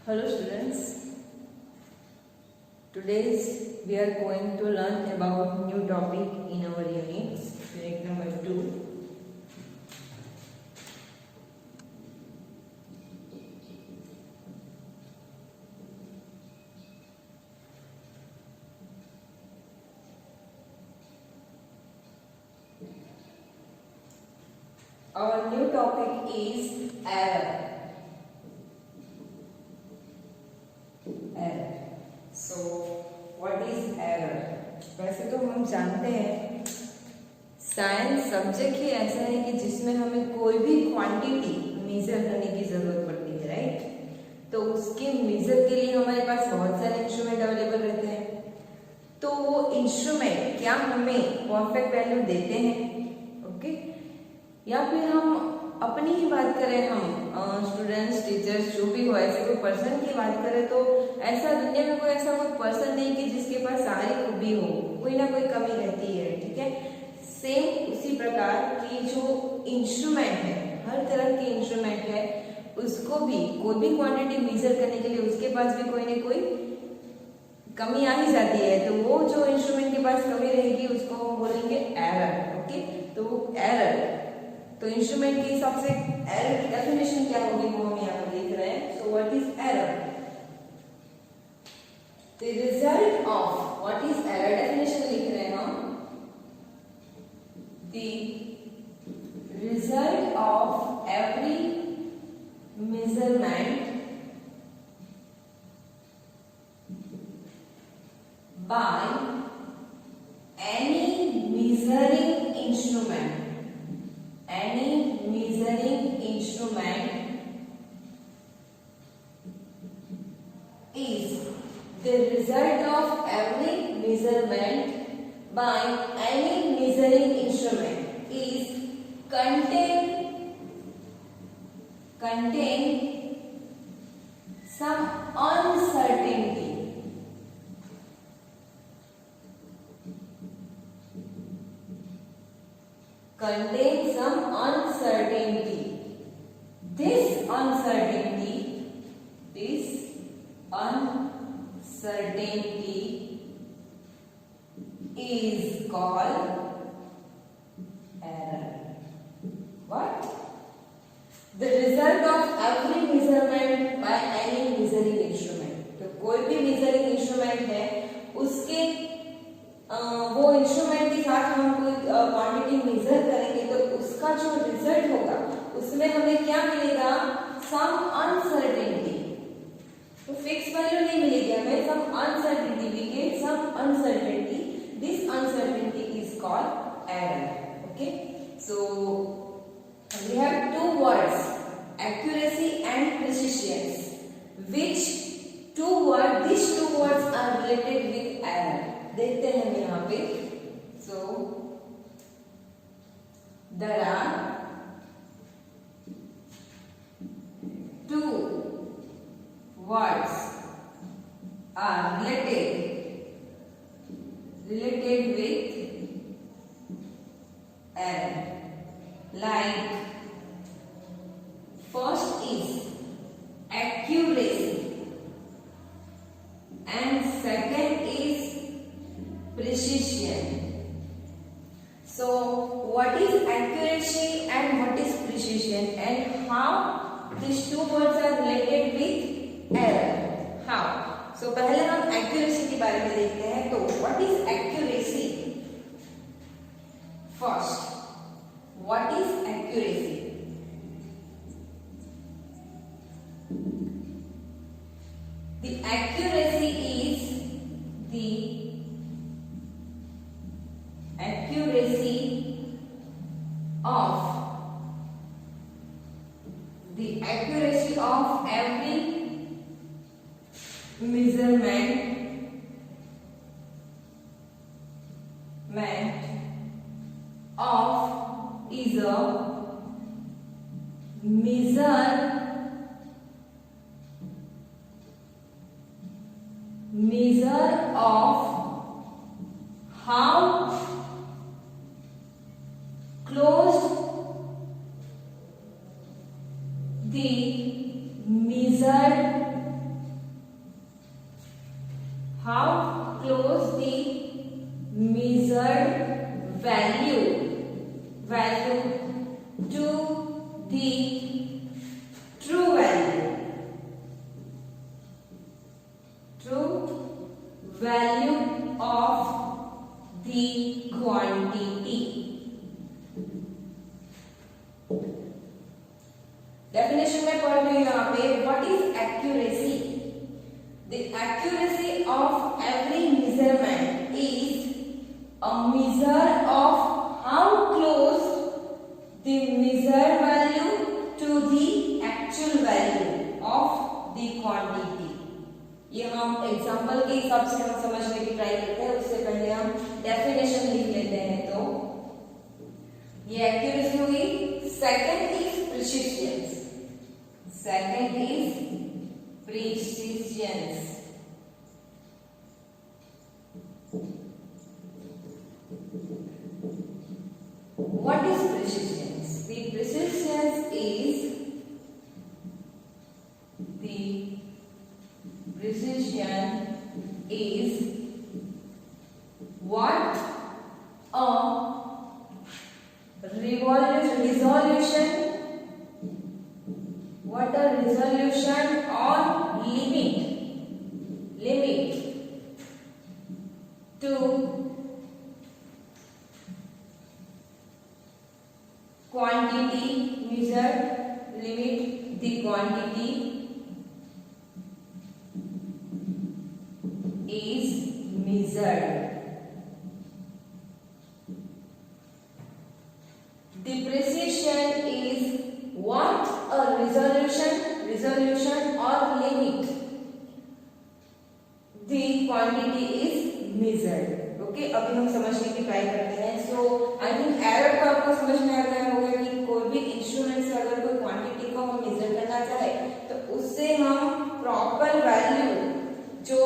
Hello students, today we are going to learn about new topic in our units, unit number 2. Our new topic is error. Error. So, what is error? वैसे तो हम जानते हैं science subject ही ऐसा है कि जिसमें हमें कोई भी क्वांटिटी मेजर करने की जरूरत पड़ती है, राइट? तो उसके मेजर के लिए हमारे पास बहुत सारे इंस्ट्रूमेंट अवेलेबल रहते हैं। तो वो इंस्ट्रूमेंट क्या हमें परफेक्ट वैल्यू देते हैं, ओके? या फिर हम अपनी ही बात करें, हम स्टूडेंट्स टीचर्स जो भी हो, ऐसे कोई पर्सन की बात करें तो ऐसा दुनिया में कोई ऐसा कोई पर्सन नहीं कि जिसके पास सारी खूबी हो, कोई ना कोई कमी रहती है, ठीक है? सेम उसी प्रकार की जो इंस्ट्रूमेंट है, हर तरह के इंस्ट्रूमेंट है, उसको भी कोई भी क्वांटिटी मेजर करने के लिए उसके पास भी कोई ना कोई कमी आ ही जाती है। तो वो जो इंस्ट्रूमेंट के पास कमी रहेगी उसको हम बोलेंगे एरर, ओके? तो वो एरर, तो इंस्ट्रूमेंट के हिसाब से एरर की डेफिनेशन क्या होगी वो हम यहाँ पर लिख रहे हैं। So what is error? The result of, what is error definition लिख रहे हैं हम, the result of every measurement by any measuring instrument, any measuring instrument is the result of every measurement by any measuring instrument is contain some uncertainty, contain some uncertainty. This uncertainty is called error. What? The result of every measurement by any measuring instrument. तो कोई भी measuring instrument है, उसके वो instrument के साथ हम कोई क्वांटिटी मेजर करेंगे तो उसका जो रिजल्ट होगा उसमें हमें क्या मिलेगा? Some uncertainty. तो फिक्स वैल्यू नहीं मिलेगी हमें, some uncertainty, we get some uncertainty. This uncertainty is called error, okay? So we have two words, accuracy and precision, which these two words are related with error. देखते हैं हम यहाँ पे। So there are two words are related with error. Like first is accuracy and second is precision. So what is accuracy and what is precision, and how these two words are related with error? How? So पहले हम accuracy के बारे में देखते हैं। तो what is accuracy? First, what is accuracy? The accuracy is the accuracy of every measurement of is a measure of how close the measured quantity. ये हम एग्जांपल के हिसाब से हम समझने की ट्राई करते हैं, उससे पहले हम डेफिनेशन लिख लेते हैं। तो ये एक्यूरेसी हुई। Second is precisions. Second is precisions. What is precision? The precision is what a resolution or limit to quantity measured, limit the quantity is measured. The precision is what a resolution or limit the quantity is measured. Okay, अभी हम समझने की try करते हैं। सो I think error को आपको समझ में आ गया होगा कि कोई भी इंस्ट्रूमेंट से अगर कोई क्वांटिटी को हम मेजर करना चाहे तो उससे हम प्रॉपर वैल्यू जो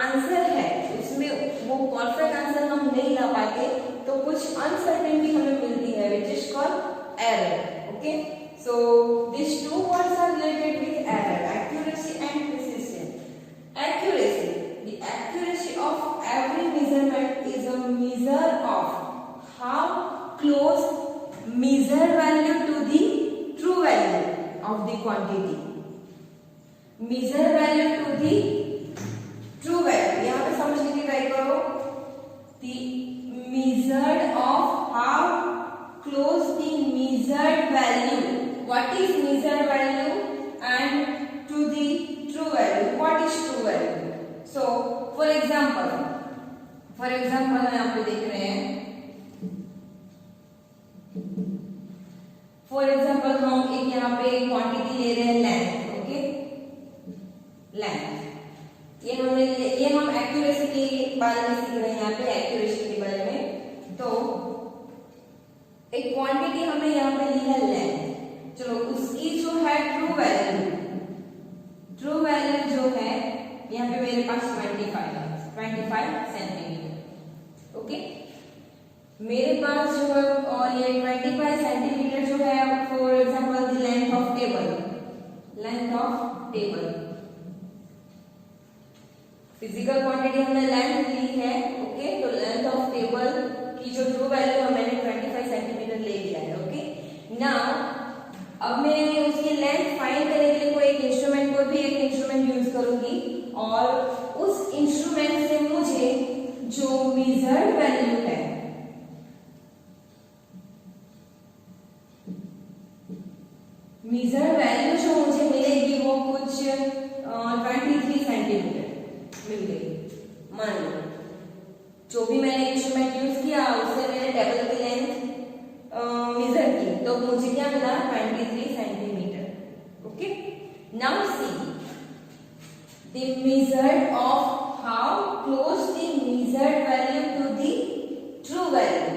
आंसर है उसमें वो परफेक्ट आंसर हम नहीं ला पाते तो कुछ अनसर्टेनिटी हमें मिलती है, which is called error. Okay, so this two words are related with error, accuracy and precision. Accuracy, the accuracy of every measurement is a measure of how close measured value to the true value of the quantity. Measured value to the true value, यहाँ पे समझने की try करो। The measured of how close the measured value, what is measured value and to the true value, what is true value. So for example हम यहाँ पे देख रहे हैं, फॉर एग्जाम्पल हम एक यहाँ पे क्वांटिटी ले रहे हैं लेंथ। ओके, लेंथ ये हम एक्यूरेसी के बारे में सीख रहे हैं, यहाँ पे एक्यूरेसी के बारे में। तो एक क्वांटिटी हमने यहाँ पे ली है लेंथ, चलो उसकी जो है ट्रू वैल्यू जो है यहाँ पे मेरे पास 25 सेंटीमीटर। ओके, मेरे पास जो है और ये 25 सेंटीमीटर जो है for example the length of table. Physical quantity हमने लेंथ ली है। ओके, तो लेंथ ऑफ टेबल की जो ट्रू वैल्यू है मैंने 25 सेंटीमीटर ले लिया है। ओके, नाउ अब मैं उसकी लेंथ फाइंड करने के लिए कोई एक इंस्ट्रूमेंट यूज करूंगी और उस इंस्ट्रूमेंट से मुझे जो मेजर्ड वैल्यू है जो मुझे मिलेगी वो कुछ 23 सेंटीमीटर मिल गई। मान लो जो भी मैंने इंस्ट्रूमेंट यूज किया उससे मैंने टेबल की लेंथ मेजर की तो मुझे क्या मिला 23 centimetre. Okay, now see the measured of how close the measured value to the true value.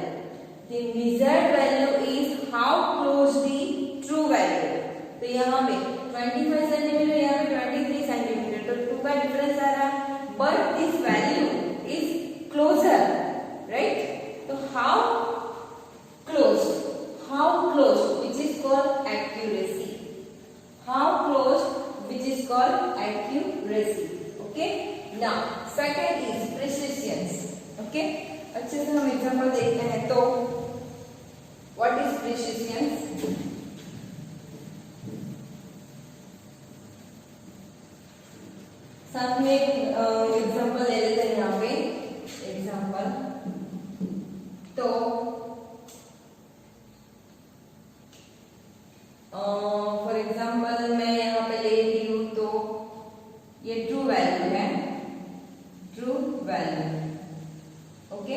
The measured value is how close the true value. तो यहाँ पे 25 सेंटीमीटर, यहाँ पे 23 सेंटीमीटर, तो 2 का डिफरेंस आ रहा है, but this value is closer, right? तो how close, which is called accuracy. How close, which is called accuracy. Okay, now second is precision. Okay, अच्छे से हम एग्जांपल देखते हैं। तो what is precision? साथ में एग्जांपल ले लेते हैं यहाँ पे एग्जांपल। तो फॉर एग्जांपल मैं यहाँ पे ले रही हूँ तो ये ट्रू वैल्यू है, true value. Okay,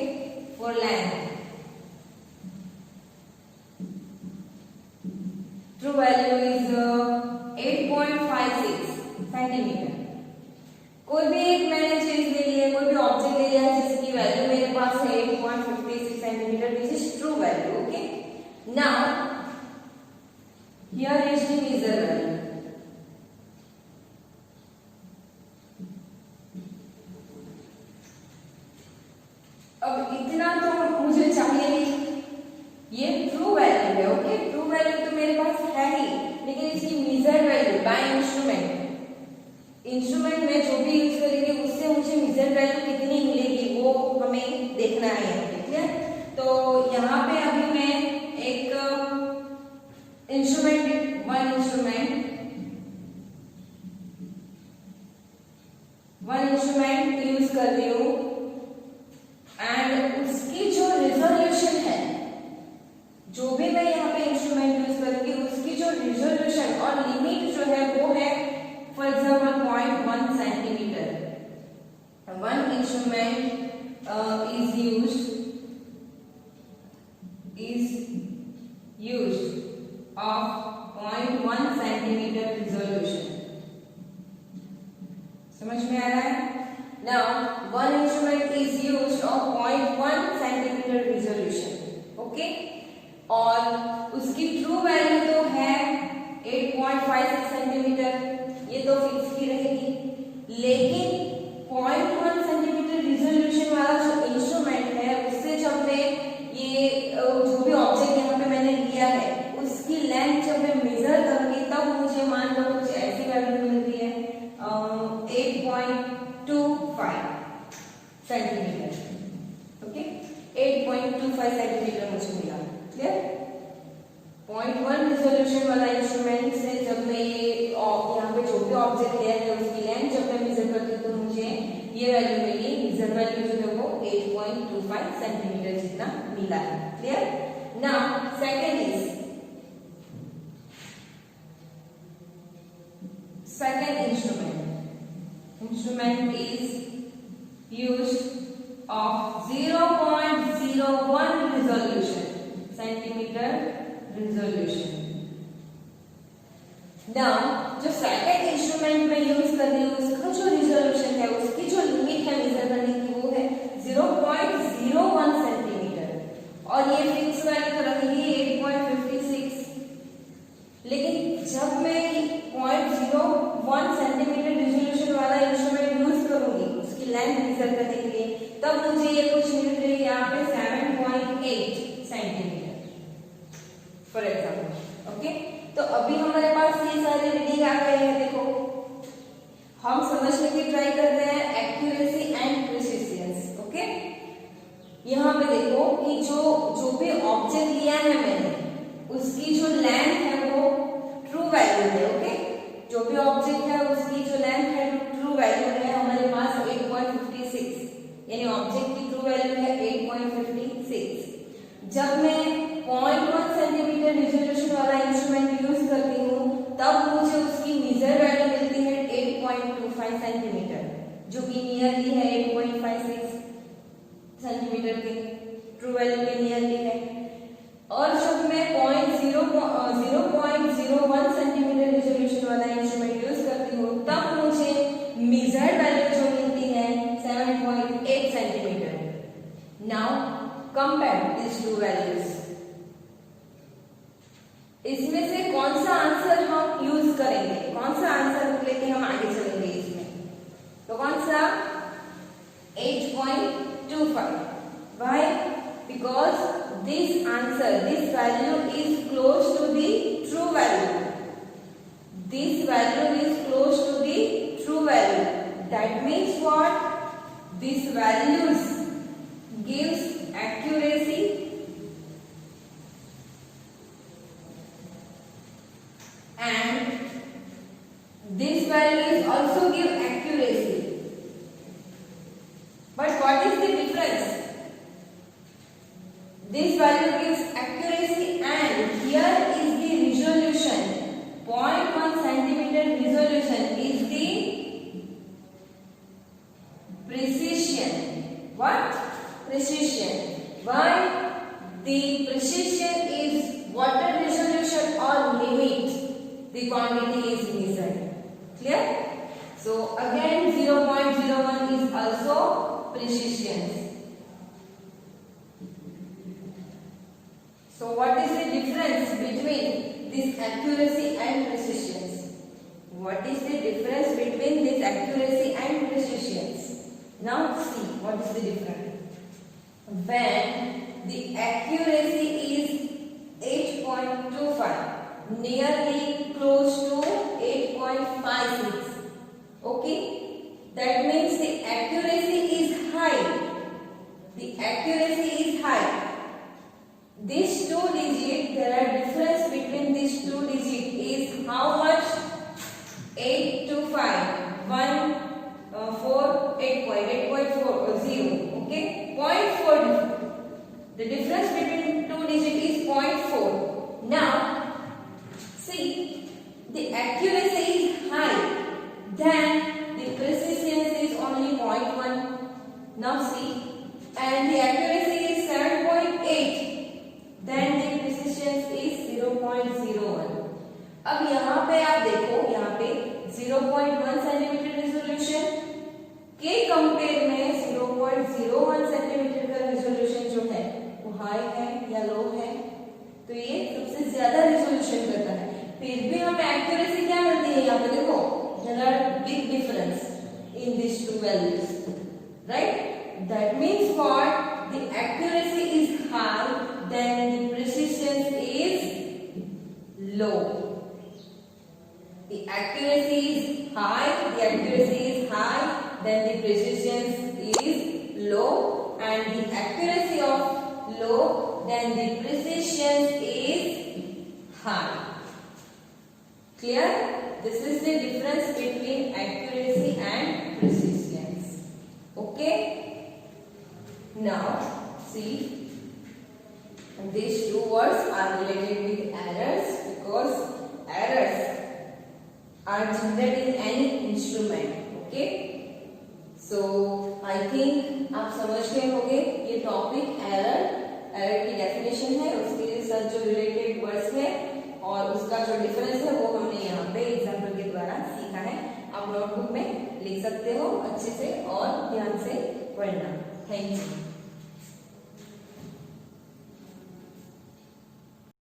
for length true value is 8.56 centimetre. कोई भी एक मैंने चीज ले ली है, कोई भी ऑब्जेक्ट ले लिया है जिसकी वैल्यू मेरे पास है 8.56 centimetre, which is true value. Okay, now here is the measure value. अब इतना तो मुझे चाहिए, ये ट्रू वैल्यू है। ओके, ट्रू वैल्यू तो मेरे पास है ही, लेकिन इसकी measure value by instrument, instrument में जो भी यूज करेंगे उससे मुझे मेजर वैल्यू कितनी मिलेगी वो हमें देखना है। ठीक है, तो यहाँ पे अभी मैं एक इंस्ट्रूमेंट वन इंस्ट्रूमेंट यूज कर रही हूँ एंड उसकी जो रिजोल्यूशन है, जो भी मैं यहाँ पे इंस्ट्रूमेंट यूज करूंगी उसकी जो रिजोल्यूशन और लिमिट जो है वो है for example 0.1 centimetre. One instrument is used of 0.1 centimetre resolution. समझ में आ रहा है? Now one instrument is used of 0.1 centimetre resolution. Okay, और उसकी ट्रू वैल्यू तो है 8.56 सेंटीमीटर, ये तो फिक्स ही रहेगी। लेकिन 0.1 सेंटीमीटर रिजोल्यूशन वाला जो इंस्ट्रूमेंट है उससे जब मैं ये जो भी ऑब्जेक्ट यहाँ पे मैंने लिया है उसकी लेंथ जब मैं मेजर करूंगी तब मुझे मान लो कुछ ऐसी वैल्यू मिल रही है 8.25 सेंटीमीटर। ओके, 8.25 सेंटीमीटर मुझे मिला। क्लियर? 0.1 रिजोल्यूशन वाला इंस्ट्रूमेंट से जब मैं ये यहाँ पे जो भी ऑब्जेक्ट लिया है उसकी लेंथ जब मैं मेजर करती हूँ तो मुझे ये वैल्यू मिली, मेजर वैल्यू जो है वो 8.25 सेंटीमीटर जितना मिला है। Clear? Now second instrument is used of 0.01 resolution centimeter resolution। now जो सेकंड इंस्ट्रूमेंट में यूज कर रही हूँ उसका जो रिजोल्यूशन है, उसकी जो लिमिट है मेजर करने की वो है 0.01 सेंटीमीटर और ये फिक्स वैल्यू तो रहेगी 8.56। लेकिन जब मैं 0.01 सेंटीमीटर रिजोल्यूशन वाला इंस्ट्रूमेंट यूज करूंगी उसकी लेंथ मेजर करने के लिए, तब मुझे ये कुछ मिल रही है यहाँ पे 7.8 सेंटीमीटर फॉर एग्जाम्पल। ओके, तो अभी हमारे पास ये सारे रीडिंग आ गए हैं। देखो, हम समझने की ट्राई कर रहे हैं एक्यूरेसी एंड प्रिसिशन। ओके, यहाँ पे देखो कि जो भी ऑब्जेक्ट लिया है मैंने उसकी जो लेंथ है वो ट्रू वैल्यू है। ओके, जो भी ऑब्जेक्ट है उसकी जो लेंथ है ट्रू वैल्यू है हमारे पास 8.56, यानी ऑब्जेक्ट की ट्रू वैल्यू है 8.56। जब मैं 0.1 सेंटीमीटर रिजोल्यूशन वाला इंस्ट्रूमेंट यूज करती हूँ तब मुझे उसकी मेजर वैल्यू मिलती है 8.25 सेंटीमीटर, जो कि नियरली है 8.56 सेंटीमीटर के ट्रू वैल्यू के नियरली है। और जब मैं 0.01 सेंटीमीटर रिजोल्यूशन वाला इंस्ट्रूमेंट यूज करती हूँ तब मुझे मेजर वैल्यू जो मिलती है 7.8 centimetre. Now compare this to values, इसमें से कौन सा आंसर हम यूज करेंगे, कौन सा आंसर लेके हम आगे चलेंगे इसमें, तो कौन सा 8.25। Why? Because this answer, this value is close to the true value. This value is close to the true value. That means what? This values gives accuracy and this value is also give accuracy. But what is the difference? This value gives accuracy and here is the resolution. 0.1 centimeter resolution is the precision. What? Precision. Why? The precision is water resolution or limit the quantity is measured. Clear? So again 0.01 is also precision. So what is the difference between this accuracy and precision? What is the difference between this accuracy and precision? Now see what is the difference. When the accuracy is 8.25, nearly close to 8.56, okay, that means the accuracy is high. The accuracy is high. These two digits, there are difference between these two digits is how much? 8 to 5, 1, 4, 8.40, okay, 0.4. The difference between two digits is 0.4. Now, see, the accuracy is high, then the precision is only 0.1. Now see, and the accuracy is 7.8. then the precision is 0.01. अब यहाँ पे आप देखो, यहाँ पे 0.1 centimetre resolution के compare में 0.01 centimetre का रिजोल्यूशन जो है वो हाई है या लो है, तो ये सबसे ज्यादा रिजोल्यूशन करता है। फिर भी हमें एक्यूरेसी क्या मिलती है, यहाँ पे देखो there are big difference in these two values, right? That means what? The accuracy is high, then the precision is low. The accuracy is high, then the precision is low, and the accuracy of low, then the precision is high. Clear? This is the difference between accuracy and precision. Okay? Now, see, these two words are related with errors because errors are generated in any instrument. Okay? So, I think आप समझ गए होंगे ये topic error की definition है, उसके साथ जो रिलेटेड वर्ड्स है और उसका जो डिफरेंस है वो हमने यहाँ पे एग्जाम्पल के द्वारा सीखा है। आप नोटबुक में लिख सकते हो अच्छे से और ध्यान से पढ़ना। Thank you.